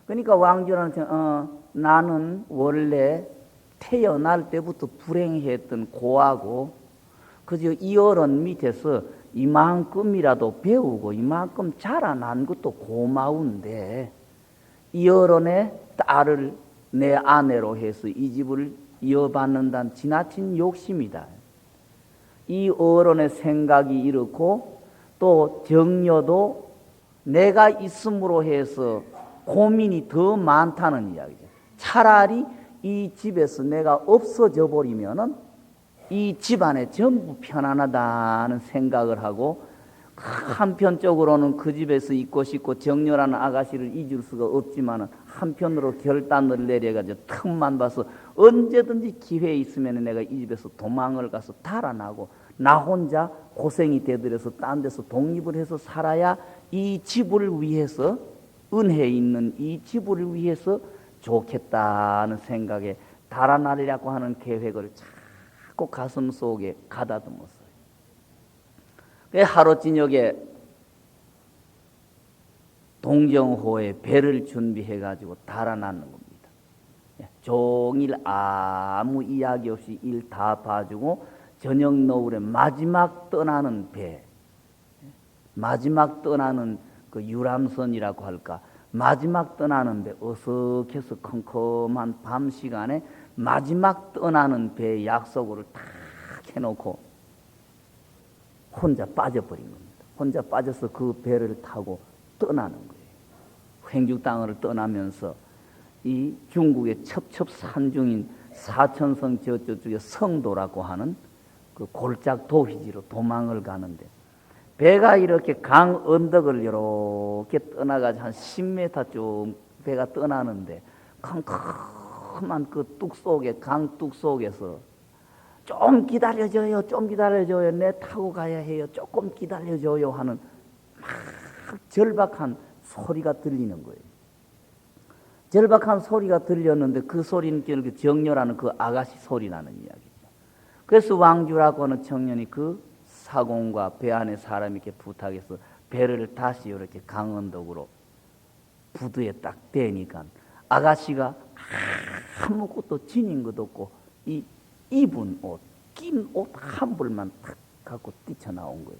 그러니까 왕조라는 나는 원래 태어날 때부터 불행했던 고하고 그저 이 어른 밑에서 이만큼이라도 배우고 이만큼 자라난 것도 고마운데 이 어른의 딸을 내 아내로 해서 이 집을 이어받는다는 지나친 욕심이다. 이 어른의 생각이 이렇고 또 정녀도 내가 있음으로 해서 고민이 더 많다는 이야기죠. 차라리 이 집에서 내가 없어져 버리면은 이 집안에 전부 편안하다는 생각을 하고 한편적으로는 그 집에서 있고 싶고 정녀라는 아가씨를 잊을 수가 없지만은 한편으로 결단을 내려가지고 틈만 봐서 언제든지 기회 있으면 내가 이 집에서 도망을 가서 달아나고 나 혼자 고생이 되더라서 딴 데서 독립을 해서 살아야 이 집을 위해서 은혜 있는 이 집을 위해서 좋겠다는 생각에 달아나려고 하는 계획을 자꾸 가슴 속에 가다듬었어요. 하루 저녁에 동정호에 배를 준비해가지고 달아나는 겁니다. 종일 아무 이야기 없이 일 다 봐주고 저녁 노을에 마지막 떠나는 배, 마지막 떠나는 그 유람선이라고 할까, 마지막 떠나는 배, 어석해서 컴컴한 밤 시간에 마지막 떠나는 배의 약속을 딱 해놓고 혼자 빠져버린 겁니다. 혼자 빠져서 그 배를 타고 떠나는 거예요. 횡죽 땅을 떠나면서 이 중국의 첩첩산중인 사천성 저쪽에 성도라고 하는 그 골짝 도휘지로 도망을 가는데 배가 이렇게 강 언덕을 이렇게 떠나가지고 한 10m 쭉 배가 떠나는데 컴컴한 그 뚝 속에 강 뚝 속에서 좀 기다려줘요, 좀 기다려줘요, 내 타고 가야 해요, 조금 기다려줘요 하는 막 절박한 소리가 들리는 거예요. 절박한 소리가 들렸는데 그 소리는 결국 정녀라는 그 아가씨 소리 나는 이야기죠. 그래서 왕주라고 하는 청년이 그 사공과 배 안에 사람이 이렇게 부탁해서 배를 다시 이렇게 강언덕으로 부두에 딱 대니까 아가씨가 아무것도 지닌 것도 없고 이 입은 옷, 낀 옷 한 벌만 탁 갖고 뛰쳐나온 거예요.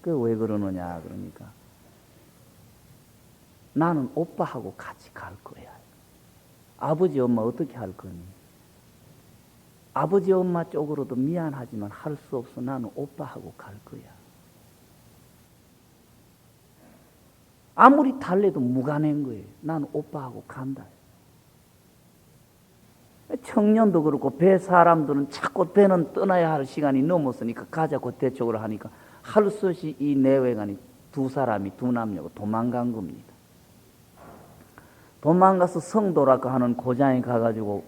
그 왜 그러느냐 그러니까 나는 오빠하고 같이 갈 거야. 아버지 엄마 어떻게 할 거니? 아버지 엄마 쪽으로도 미안하지만 할 수 없어. 나는 오빠하고 갈 거야. 아무리 달래도 무관한 거예요. 나는 오빠하고 간다. 청년도 그렇고 배 사람들은 자꾸 배는 떠나야 할 시간이 넘었으니까 가자고 대쪽으로 하니까 할 수 없이 이 내외간이 두 사람이 두 남녀가 도망간 겁니다. 도망가서 성도라고 하는 고장에 가가지고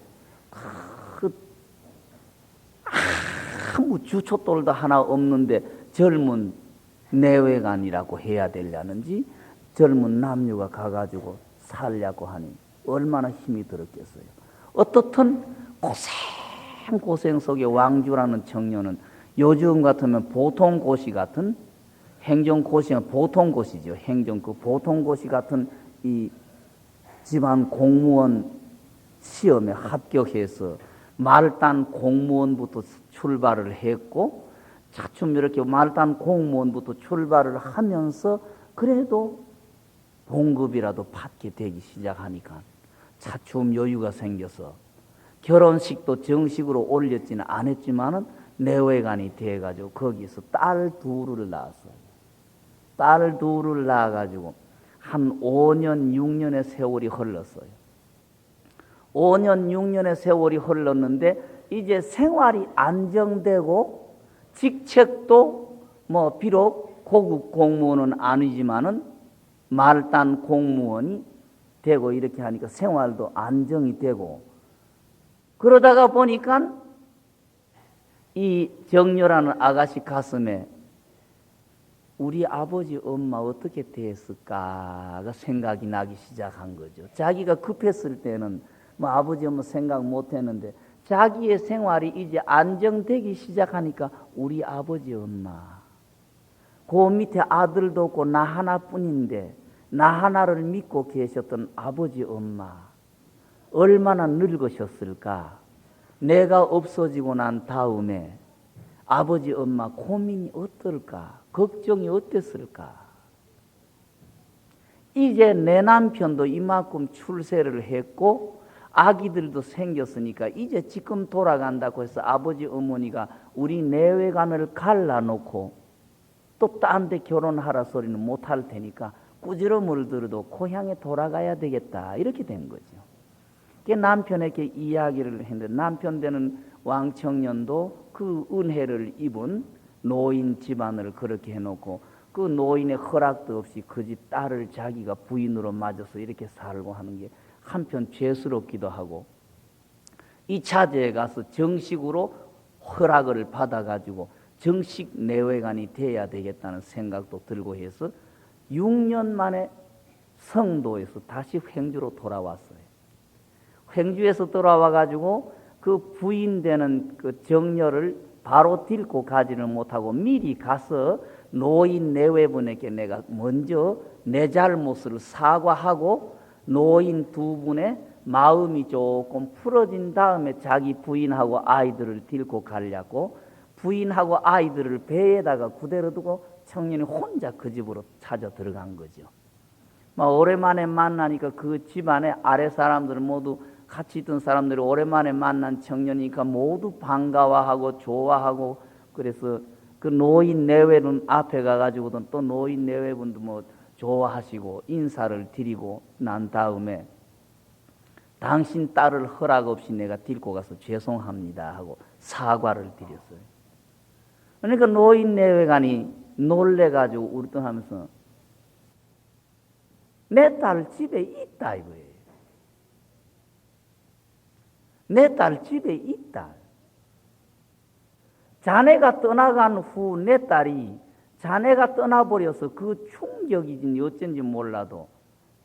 아무 주춧돌도 하나 없는데 젊은 내외간이라고 해야 되려는지 젊은 남녀가 가가지고 살려고 하니 얼마나 힘이 들었겠어요. 어떻든 고생 속에 왕주라는 청년은 요즘 같으면 보통고시 같은 행정고시는 보통고시죠. 행정 그 보통고시 같은 이 집안 공무원 시험에 합격해서 말단 공무원부터 출발을 했고 차츰 이렇게 말단 공무원부터 출발을 하면서 그래도 봉급이라도 받게 되기 시작하니까 차츰 여유가 생겨서 결혼식도 정식으로 올렸지는 않았지만은 내외간이 돼가지고 거기서 딸 둘을 낳았어요. 딸 둘을 낳아가지고 한 5년, 6년의 세월이 흘렀어요. 5년, 6년의 세월이 흘렀는데 이제 생활이 안정되고 직책도 뭐 비록 고급 공무원은 아니지만은 말단 공무원이 되고 이렇게 하니까 생활도 안정이 되고 그러다가 보니까 이 정녀라는 아가씨 가슴에 우리 아버지 엄마 어떻게 됐을까가 생각이 나기 시작한 거죠. 자기가 급했을 때는 뭐 아버지 엄마 생각 못 했는데 자기의 생활이 이제 안정되기 시작하니까 우리 아버지 엄마 그 밑에 아들도 없고 나 하나뿐인데 나 하나를 믿고 계셨던 아버지 엄마 얼마나 늙으셨을까? 내가 없어지고 난 다음에 아버지 엄마 고민이 어떨까? 걱정이 어땠을까? 이제 내 남편도 이만큼 출세를 했고 아기들도 생겼으니까 이제 지금 돌아간다고 해서 아버지 어머니가 우리 내외관을 갈라놓고 또 딴 데 결혼하라 소리는 못할 테니까 꾸지럼을 들어도 고향에 돌아가야 되겠다 이렇게 된 거죠. 남편에게 이야기를 했는데 남편 되는 왕청년도 그 은혜를 입은 노인 집안을 그렇게 해놓고 그 노인의 허락도 없이 그 집 딸을 자기가 부인으로 맞아서 이렇게 살고 하는 게 한편 죄스럽기도 하고, 이 차제에 가서 정식으로 허락을 받아가지고 정식 내외관이 돼야 되겠다는 생각도 들고 해서 6년 만에 성도에서 다시 횡주로 돌아왔어요. 횡주에서 돌아와가지고 그 부인 되는 그 정녀를 바로 딜고 가지는 못하고 미리 가서 노인 내외분에게 내가 먼저 내 잘못을 사과하고 노인 두 분의 마음이 조금 풀어진 다음에 자기 부인하고 아이들을 딜고 가려고 부인하고 아이들을 배에다가 그대로 두고 청년이 혼자 그 집으로 찾아 들어간 거죠. 오랜만에 만나니까 그 집안에 아래 사람들 모두 같이 있던 사람들이 오랜만에 만난 청년이니까 모두 반가워하고 좋아하고, 그래서 그 노인 내외분 앞에 가가지고도 또 노인 내외분도 뭐 좋아하시고 인사를 드리고 난 다음에 당신 딸을 허락 없이 내가 데리고 가서 죄송합니다 하고 사과를 드렸어요. 그러니까 노인 내외관이 놀래가지고 울떡하면서 내 딸 집에 있다 이거예요. 내 딸 집에 있다. 자네가 떠나간 후 내 딸이 자네가 떠나버려서 그 충격이지 어쩐지 몰라도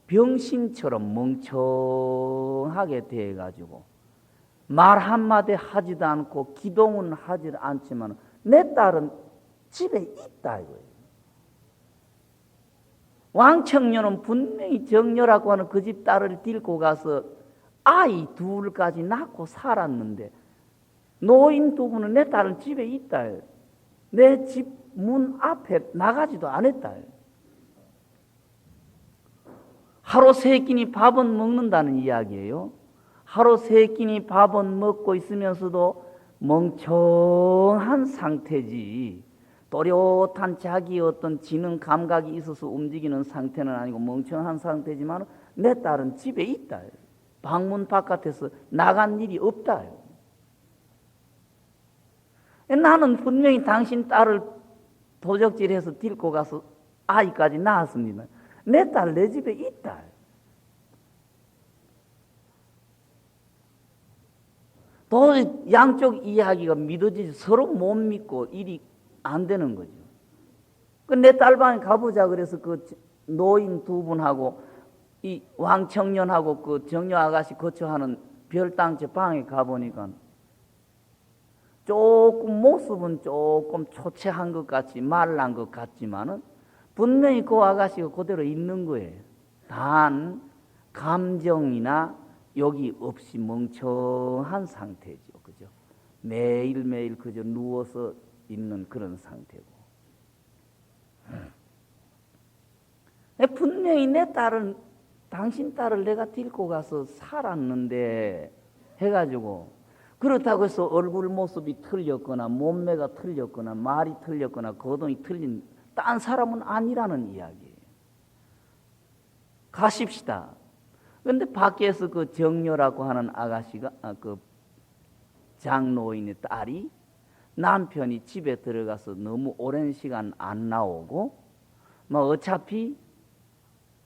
병신처럼 멍청하게 돼가지고 말 한마디 하지도 않고 기동은 하지 않지만 내 딸은 집에 있다 이거예요. 왕청년은 분명히 정녀라고 하는 그 집 딸을 데리고 가서 아이 둘까지 낳고 살았는데 노인 두 분은 내 딸은 집에 있다. 내 집 문 앞에 나가지도 않았다. 하루 세 끼니 밥은 먹는다는 이야기예요. 하루 세 끼니 밥은 먹고 있으면서도 멍청한 상태지 또렷한 자기 어떤 지능 감각이 있어서 움직이는 상태는 아니고 멍청한 상태지만 내 딸은 집에 있다. 방문 바깥에서 나간 일이 없다. 나는 분명히 당신 딸을 도적질해서 데리고 가서 아이까지 낳았습니다. 내 딸 내 집에 있다. 도저히 양쪽 이야기가 믿어지지 서로 못 믿고 일이 안 되는 거죠. 내 딸방에 가보자 그래서 그 노인 두 분하고 이 왕청년하고 그 정녀 아가씨 거처하는 별당제 방에 가보니까 조금 모습은 조금 초췌한 것 같이 말란 것 같지만은 분명히 그 아가씨가 그대로 있는 거예요. 단 감정이나 욕이 없이 멍청한 상태죠. 그죠? 매일매일 그저 누워서 있는 그런 상태고. 분명히 내 딸은 당신 딸을 내가 데리고 가서 살았는데 해가지고 그렇다고 해서 얼굴 모습이 틀렸거나 몸매가 틀렸거나 말이 틀렸거나 거동이 틀린 딴 사람은 아니라는 이야기예요. 가십시다. 그런데 밖에서 그 정녀라고 하는 아가씨가 그 장노인의 딸이 남편이 집에 들어가서 너무 오랜 시간 안 나오고 어차피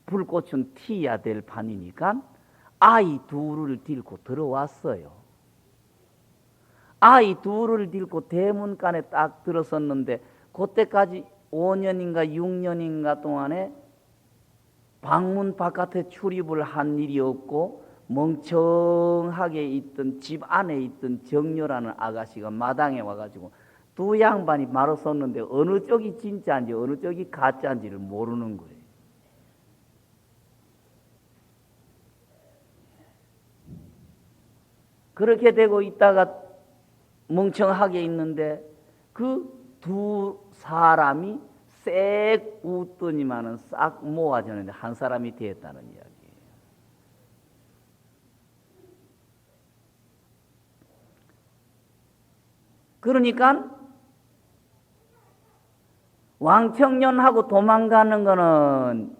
불꽃은 튀어야 될 판이니까 아이 둘을 데리고 들어왔어요. 아이 둘을 데리고 대문간에 딱 들어섰는데 그때까지 5년인가 6년인가 동안에 방문 바깥에 출입을 한 일이 없고 멍청하게 있던 집 안에 있던 정녀라는 아가씨가 마당에 와가지고 두 양반이 말을 섰는데 어느 쪽이 진짜인지 어느 쪽이 가짜인지를 모르는 거예요. 그렇게 되고 있다가 멍청하게 있는데 그 두 사람이 쌩 웃더니만은 싹 모아졌는데 한 사람이 되었다는 이야기예요. 그러니까 왕청년하고 도망가는 거는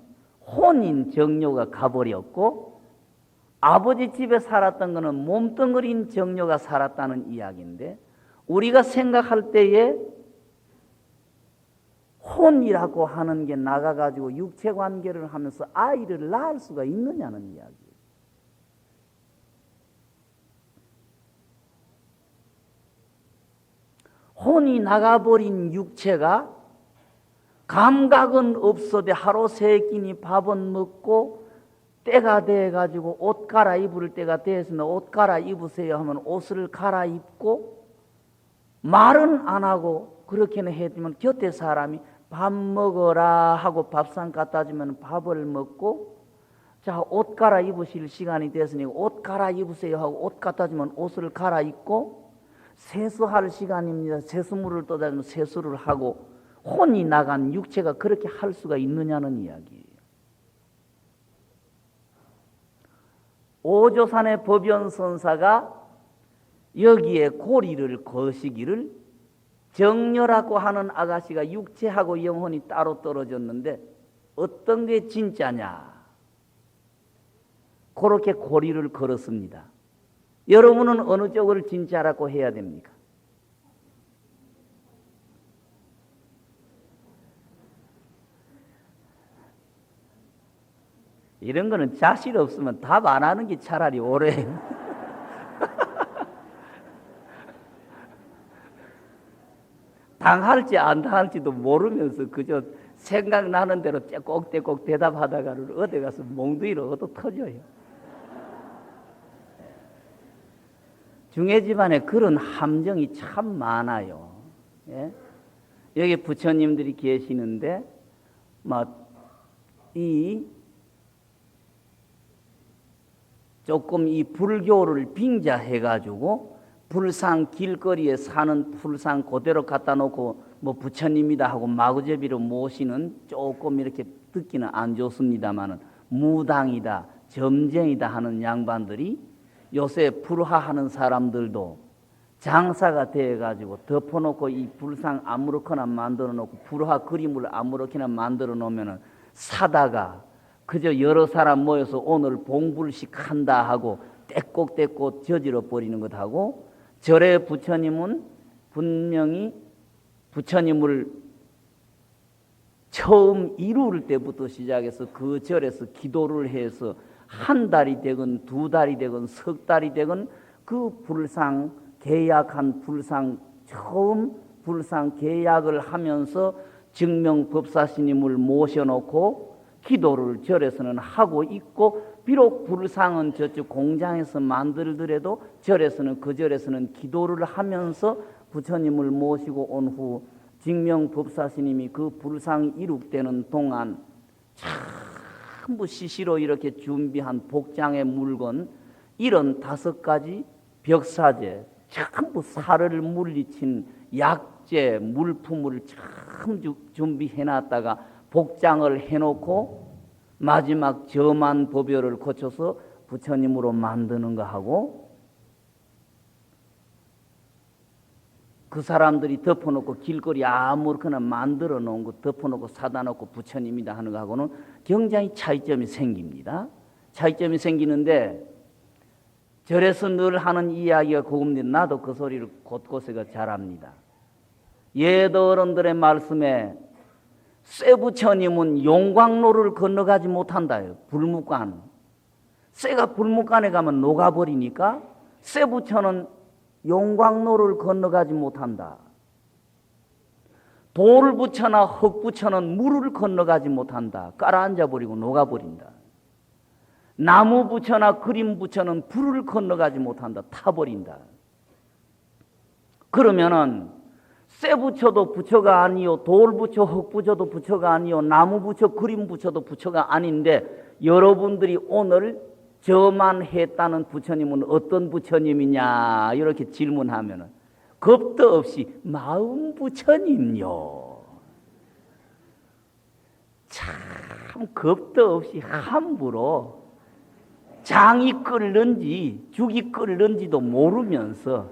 혼인 정료가 가버렸고, 아버지 집에 살았던 거는 몸뚱어린 정료가 살았다는 이야기인데, 우리가 생각할 때에 혼이라고 하는 게 나가가지고 육체관계를 하면서 아이를 낳을 수가 있느냐는 이야기. 혼이 나가버린 육체가 감각은 없어도 하루 세 끼니 밥은 먹고, 때가 돼가지고 옷 갈아입을 때가 돼서 옷 갈아입으세요 하면 옷을 갈아입고, 말은 안 하고 그렇게는 했지만 곁에 사람이 밥 먹어라 하고 밥상 갖다 주면 밥을 먹고, 자, 옷 갈아입으실 시간이 됐으니 옷 갈아입으세요 하고 옷 갖다 주면 옷을 갈아입고, 세수할 시간입니다. 세수물을 떠다 주면 세수를 하고, 혼이 나간 육체가 그렇게 할 수가 있느냐는 이야기예요. 오조산의 법연선사가 여기에 고리를 거시기를, 정녀라고 하는 아가씨가 육체하고 영혼이 따로 떨어졌는데 어떤 게 진짜냐, 그렇게 고리를 걸었습니다. 여러분은 어느 쪽을 진짜라고 해야 됩니까? 이런 거는 자신 없으면 답 안 하는 게 차라리 옳아요. 당할지 안 당할지도 모르면서 그저 생각나는 대로 떼꼭떼꼭 대답하다가는 어디 가서 몽둥이로 얻어 터져요. 중해 집안에 그런 함정이 참 많아요. 예? 여기 부처님들이 계시는데 조금 이 불교를 빙자해가지고 불상 길거리에 사는 불상 그대로 갖다 놓고 부처님이다 하고 마구제비로 모시는, 조금 이렇게 듣기는 안 좋습니다만은 무당이다, 점쟁이다 하는 양반들이 요새 불화하는 사람들도 장사가 돼가지고 덮어놓고 이 불상 아무렇거나 만들어 놓고 불화 그림을 아무렇게나 만들어 놓으면은 사다가 그저 여러 사람 모여서 오늘 봉불식 한다 하고 떼꼭떼꼭 저질러 버리는 것하고, 절의 부처님은 분명히 부처님을 처음 이룰 때부터 시작해서 그 절에서 기도를 해서 한 달이 되건 두 달이 되건 석 달이 되건 그 불상 계약한 불상, 처음 불상 계약을 하면서 증명법사스님을 모셔놓고 기도를 절에서는 하고 있고, 비록 불상은 저쪽 공장에서 만들더라도 절에서는 그 절에서는 기도를 하면서 부처님을 모시고 온 후 증명법사스님이 그 불상 이룩되는 동안 전부 시시로 이렇게 준비한 복장의 물건 75가지 벽사제, 전부 살을 물리친 약재 물품을 참 준비해놨다가 복장을 해놓고 마지막 저만 법요를 거쳐서 부처님으로 만드는 거하고, 그 사람들이 덮어놓고 길거리 아무렇거나 만들어 놓은 거 덮어놓고 사다 놓고 부처님이다 하는 거하고는 굉장히 차이점이 생깁니다. 차이점이 생기는데, 절에서 늘 하는 이야기가 그겁니다. 나도 그 소리를 곳곳에가 잘합니다. 예도 어른들의 말씀에 쇠부처님은 용광로를 건너가지 못한다요. 불묵관. 쇠가 불묵관에 가면 녹아버리니까 쇠부처는 용광로를 건너가지 못한다. 돌부처나 흙부처는 물을 건너가지 못한다. 깔아앉아버리고 녹아버린다. 나무부처나 그림부처는 불을 건너가지 못한다. 타버린다. 그러면은 쇠부처도 부처가 아니요, 돌부처, 흙부처도 부처가 아니요, 나무부처, 그림부처도 부처가 아닌데, 여러분들이 오늘 저만 했다는 부처님은 어떤 부처님이냐 이렇게 질문하면은 겁도 없이 마음 부처님요. 참 겁도 없이 함부로 장이 끓는지 죽이 끓는지도 모르면서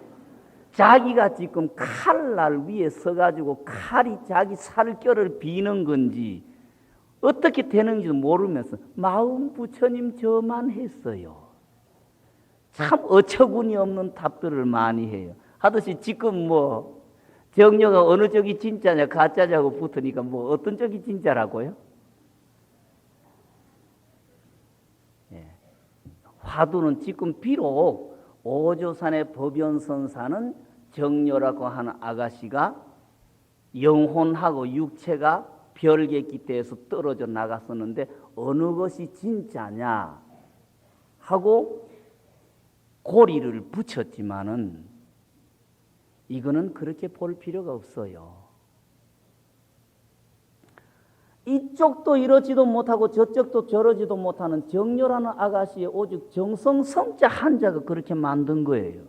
자기가 지금 칼날 위에 서가지고 칼이 자기 살결을 비는 건지 어떻게 되는지도 모르면서 마음 부처님 저만 했어요. 참 어처구니 없는 답들을 많이 해요. 하듯이 지금 뭐 정녀가 어느 쪽이 진짜냐 가짜냐고 붙으니까 뭐 어떤 쪽이 진짜라고요? 예. 화두는 지금 비록 오조산의 법연선사는 정녀라고 하는 아가씨가 영혼하고 육체가 별개 기태에서 떨어져 나갔었는데 어느 것이 진짜냐 하고 고리를 붙였지만은 이거는 그렇게 볼 필요가 없어요. 이쪽도 이러지도 못하고 저쪽도 저러지도 못하는 정녀라는 아가씨의 오직 정성성자 한자가 그렇게 만든 거예요.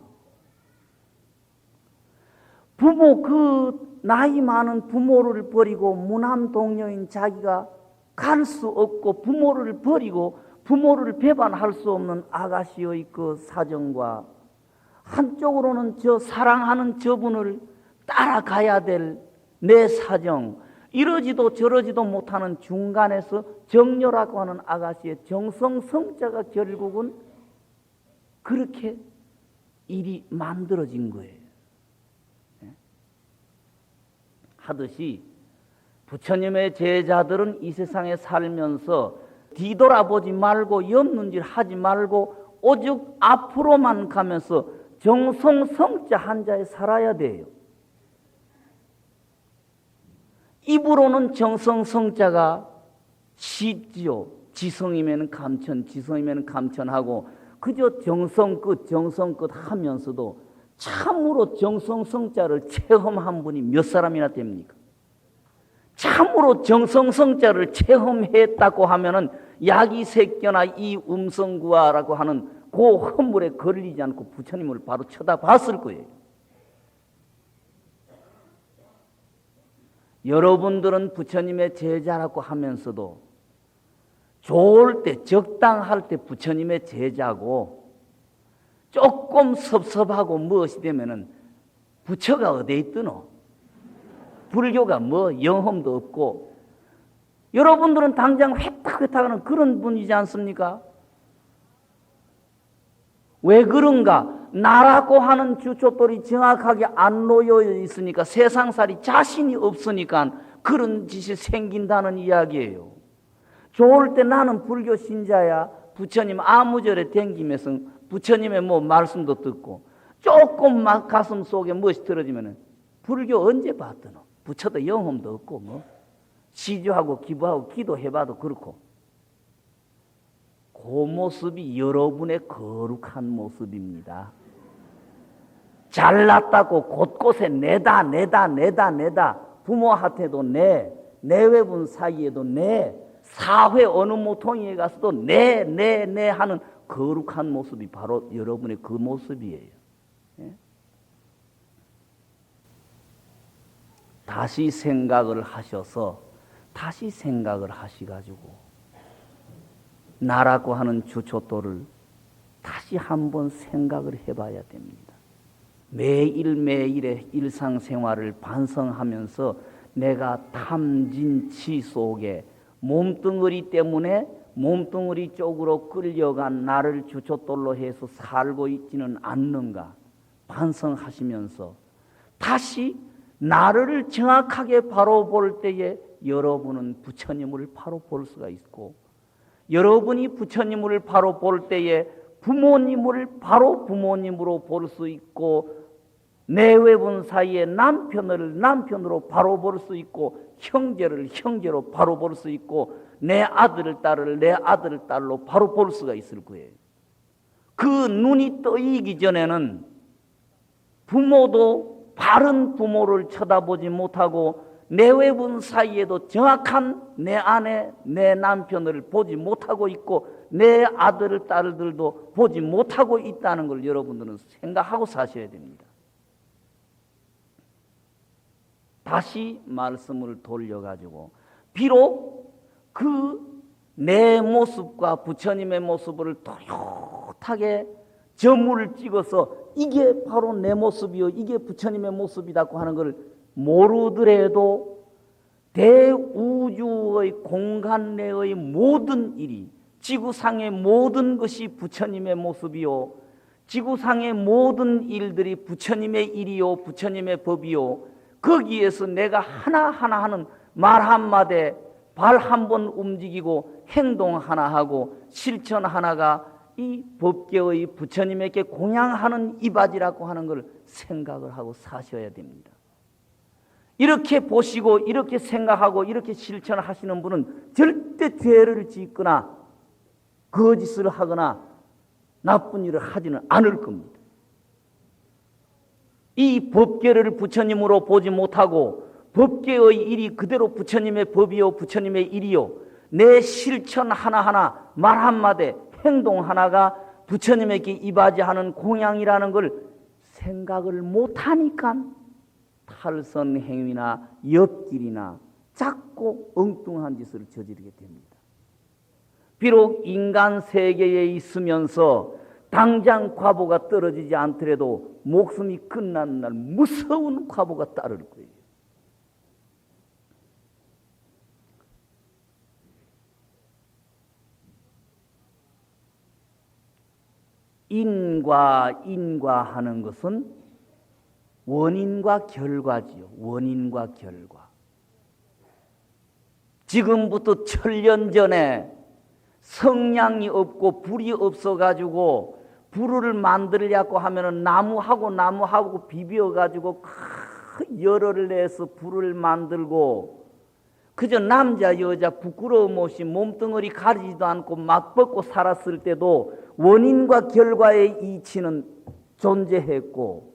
부모 그 나이 많은 부모를 버리고 무남동녀인 자기가 갈 수 없고 부모를 버리고 부모를 배반할 수 없는 아가씨의 그 사정과 한쪽으로는 저 사랑하는 저분을 따라가야 될 내 사정, 이러지도 저러지도 못하는 중간에서 정녀라고 하는 아가씨의 정성성자가 결국은 그렇게 일이 만들어진 거예요. 하듯이 부처님의 제자들은 이 세상에 살면서 뒤돌아보지 말고 옆눈질 하지 말고 오직 앞으로만 가면서 정성성자 한자에 살아야 돼요. 입으로는 정성성자가 쉽지요. 지성이면 감천, 지성이면 감천하고 그저 정성끝 하면서도 참으로 정성성자를 체험한 분이 몇 사람이나 됩니까? 참으로 정성성자를 체험했다고 하면은 야기색견나 이 음성구화라고 하는 그 허물에 걸리지 않고 부처님을 바로 쳐다봤을 거예요. 여러분들은 부처님의 제자라고 하면서도 좋을 때 적당할 때 부처님의 제자고 조금 섭섭하고 무엇이 되면은 부처가 어디에 있드노? 불교가 뭐 영험도 없고 여러분들은 당장 회탁하는 그런 분이지 않습니까? 왜 그런가? 나라고 하는 주춧돌이 정확하게 안 놓여 있으니까 세상살이 자신이 없으니까 그런 짓이 생긴다는 이야기예요. 좋을 때 나는 불교 신자야. 부처님 아무절에 댕기면서 부처님의 뭐 말씀도 듣고 조금 막 가슴 속에 무엇이 들어지면은 불교 언제 봤더노? 부처도 영험도 없고 뭐 시주하고 기부하고 기도해봐도 그렇고 그 모습이 여러분의 거룩한 모습입니다. 잘났다고 곳곳에 내다 부모한테도 내 외분 사이에도 내 사회 어느 모퉁이에 가서도 내 하는 거룩한 모습이 바로 여러분의 그 모습이에요. 예? 다시 생각을 하셔서 다시 생각을 하시가지고 나라고 하는 주춧돌을 다시 한번 생각을 해봐야 됩니다. 매일매일의 일상생활을 반성하면서 내가 탐진치 속에 몸뚱어리 때문에 몸뚱어리 쪽으로 끌려간 나를 주춧돌로 해서 살고 있지는 않는가 반성하시면서 다시 나를 정확하게 바로 볼 때에 여러분은 부처님을 바로 볼 수가 있고 여러분이 부처님을 바로 볼 때에 부모님을 바로 부모님으로 볼 수 있고 내외분 사이에 남편을 남편으로 바로 볼 수 있고 형제를 형제로 바로 볼 수 있고 내 아들을 딸을 내 아들을 딸로 바로 볼 수가 있을 거예요. 그 눈이 떠이기 전에는 부모도 바른 부모를 쳐다보지 못하고 내 외분 사이에도 정확한 내 아내, 내 남편을 보지 못하고 있고 내 아들, 딸들도 보지 못하고 있다는 걸 여러분들은 생각하고 사셔야 됩니다. 다시 말씀을 돌려가지고 비록 그 내 모습과 부처님의 모습을 또렷하게 점을 찍어서 이게 바로 내 모습이요, 이게 부처님의 모습이라고 하는 걸 모르더라도 대우주의 공간 내의 모든 일이, 지구상의 모든 것이 부처님의 모습이요, 지구상의 모든 일들이 부처님의 일이요, 부처님의 법이요, 거기에서 내가 하나하나 하는 말 한마디, 발 한 번 움직이고 행동 하나 하고 실천 하나가 이 법계의 부처님에게 공양하는 이바지라고 하는 걸 생각을 하고 사셔야 됩니다. 이렇게 보시고 이렇게 생각하고 이렇게 실천하시는 분은 절대 죄를 짓거나 거짓을 하거나 나쁜 일을 하지는 않을 겁니다. 이 법계를 부처님으로 보지 못하고 법계의 일이 그대로 부처님의 법이요, 부처님의 일이요, 내 실천 하나하나, 말 한마디, 행동 하나가 부처님에게 이바지하는 공양이라는 걸 생각을 못하니까 탈선 행위나 옆길이나 작고 엉뚱한 짓을 저지르게 됩니다. 비록 인간 세계에 있으면서 당장 과보가 떨어지지 않더라도 목숨이 끝나는 날 무서운 과보가 따를 거예요. 인과 하는 것은 원인과 결과지요. 원인과 결과. 지금부터 1000년 전에 성냥이 없고 불이 없어가지고 불을 만들려고 하면은 나무하고 비벼가지고 큰 열을 내서 불을 만들고 그저 남자 여자 부끄러움 없이 몸뚱어리 가리지도 않고 막 벗고 살았을 때도 원인과 결과의 이치는 존재했고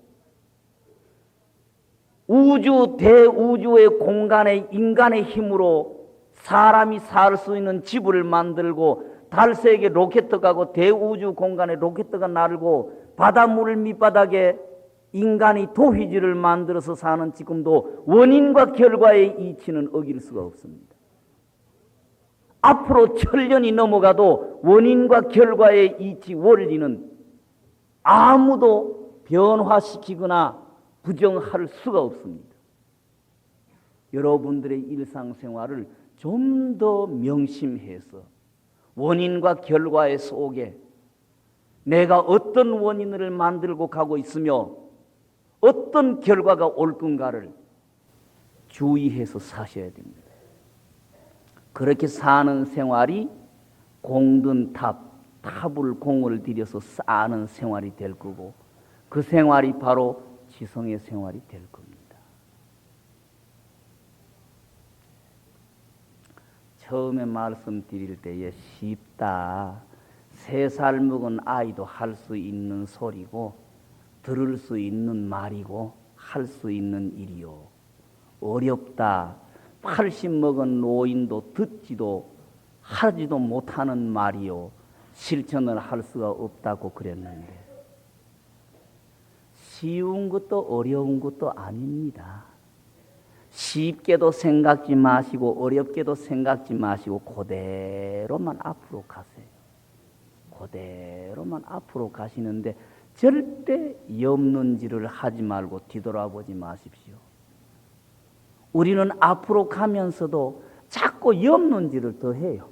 우주 대우주의 공간에 인간의 힘으로 사람이 살 수 있는 지구를 만들고 달색에 로켓 가고 대우주 공간에 로켓가 날고 바닷물 밑바닥에 인간이 도휘지를 만들어서 사는 지금도 원인과 결과의 이치는 어길 수가 없습니다. 앞으로 1000년이 넘어가도 원인과 결과의 이치 원리는 아무도 변화시키거나 부정할 수가 없습니다. 여러분들의 일상생활을 좀 더 명심해서 원인과 결과의 속에 내가 어떤 원인을 만들고 가고 있으며 어떤 결과가 올 건가를 주의해서 사셔야 됩니다. 그렇게 사는 생활이 공든 탑을 공을 들여서 쌓는 생활이 될 거고 그 생활이 바로 지성의 생활이 될 겁니다. 처음에 말씀드릴 때에 쉽다. 3살 먹은 아이도 할 수 있는 소리고 들을 수 있는 말이고 할 수 있는 일이요. 어렵다. 80 먹은 노인도 듣지도 하지도 못하는 말이요. 실천을 할 수가 없다고 그랬는데 쉬운 것도 어려운 것도 아닙니다. 쉽게도 생각지 마시고 어렵게도 생각지 마시고 그대로만 앞으로 가세요. 그대로만 앞으로 가시는데 절대 옆눈질을 하지 말고 뒤돌아보지 마십시오. 우리는 앞으로 가면서도 자꾸 옆눈질을 더 해요.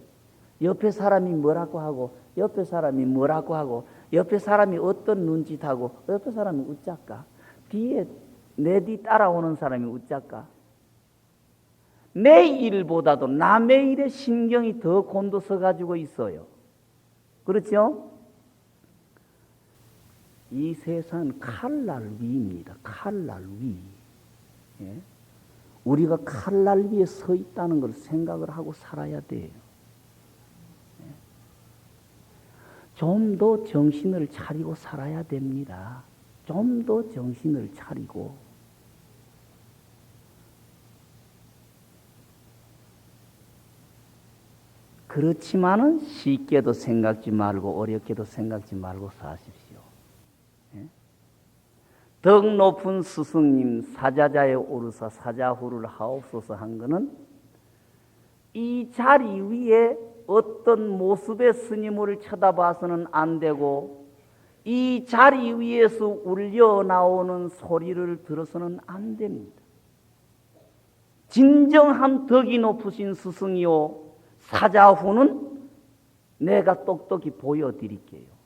옆에 사람이 뭐라고 하고 옆에 사람이 뭐라고 하고 옆에 사람이 어떤 눈짓하고 옆에 사람이 웃자까 뒤에 내 뒤 따라오는 사람이 웃자까 내 일보다도 남의 일에 신경이 더 곤두서 가지고 있어요. 그렇죠? 이 세상은 칼날 위입니다. 칼날 위. 예? 우리가 칼날 위에 서 있다는 걸 생각을 하고 살아야 돼요. 예? 좀 더 정신을 차리고 살아야 됩니다. 좀 더 정신을 차리고 그렇지만은 쉽게도 생각지 말고 어렵게도 생각지 말고 사십시오. 예? 덕 높은 스승님 사자자에 오르사 사자후를 하옵소서 한 것은 이 자리 위에 어떤 모습의 스님을 쳐다봐서는 안 되고 이 자리 위에서 울려 나오는 소리를 들어서는 안 됩니다. 진정한 덕이 높으신 스승이요 사자후는 내가 똑똑히 보여드릴게요.